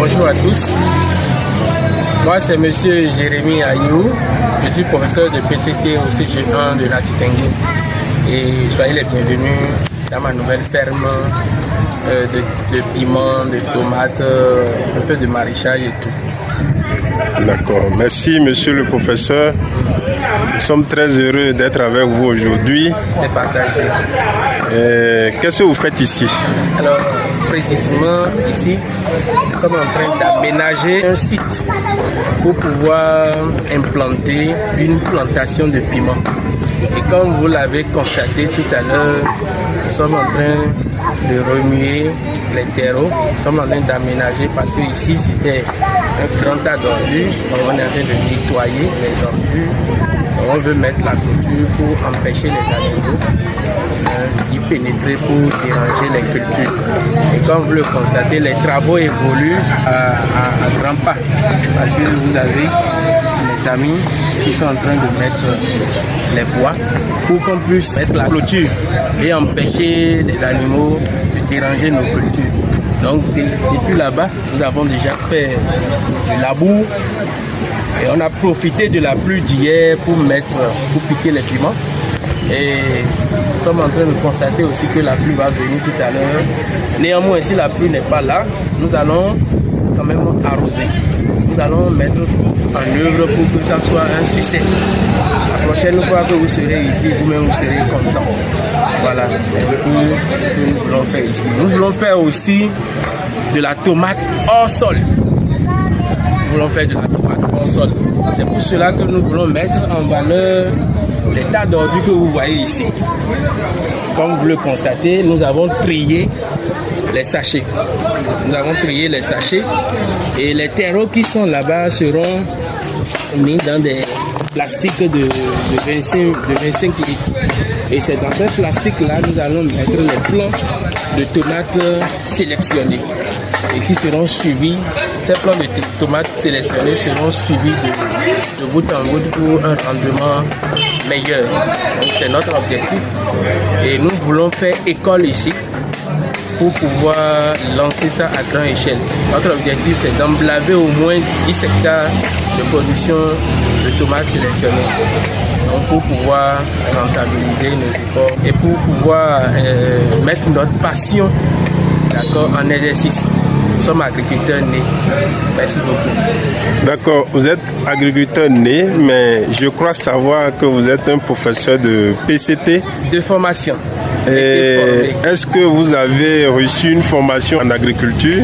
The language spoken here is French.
Bonjour à tous. Moi, c'est Monsieur Jérémy Ayou. Je suis professeur de PCT au CG1 de Latitengue. Et soyez les bienvenus dans ma nouvelle ferme de piments, de tomates, un peu de maraîchage et tout. D'accord. Merci, monsieur le professeur. Nous sommes très heureux d'être avec vous aujourd'hui. C'est partagé. Qu'est-ce que vous faites ici? Alors, précisément ici, nous sommes en train d'aménager un site pour pouvoir implanter une plantation de piments. Et comme vous l'avez constaté tout à l'heure, nous sommes en train de remuer les terreaux. Nous sommes en train d'aménager parce que ici c'était un grand tas d'ordures. On est en train de nettoyer les ordures. On veut mettre la clôture pour empêcher les animaux d'y pénétrer pour déranger les cultures. Et comme vous le constatez, les travaux évoluent à grands pas parce que vous avez les amis qui sont en train de mettre les bois pour qu'on puisse mettre la clôture et empêcher les animaux de déranger nos cultures. Donc depuis là-bas, nous avons déjà fait du labour et on a profité de la pluie d'hier pour piquer les piments. Et nous sommes en train de constater aussi que la pluie va venir tout à l'heure. Néanmoins, si la pluie n'est pas là, nous allons quand même arroser. Nous allons mettre tout en œuvre pour que ça soit un succès. La prochaine fois que vous serez ici, vous-même vous serez content. Voilà ce que nous voulons faire ici. Nous voulons faire aussi de la tomate hors sol. Nous voulons faire de la tomate hors sol. C'est pour cela que nous voulons mettre en valeur les tas d'ordures que vous voyez ici. Comme vous le constatez, nous avons trié les sachets. Nous avons trié les sachets et les terreaux qui sont là-bas seront mis dans des plastiques de 25 litres. Et c'est dans ce plastique-là que nous allons mettre les plants de tomates sélectionnés et qui seront suivis. Ces plants de tomates sélectionnés seront suivis de bout en bout pour un rendement meilleur. Donc c'est notre objectif et nous voulons faire école ici pour pouvoir lancer ça à grande échelle. Notre objectif c'est d'emblaver au moins 10 hectares de production de tomates sélectionnées. Donc pour pouvoir rentabiliser nos efforts et pour pouvoir mettre notre passion en exercice. Nous sommes agriculteurs nés. Merci beaucoup. D'accord, vous êtes agriculteur né, mais je crois savoir que vous êtes un professeur de PCT. De formation. Est-ce que vous avez reçu une formation en agriculture?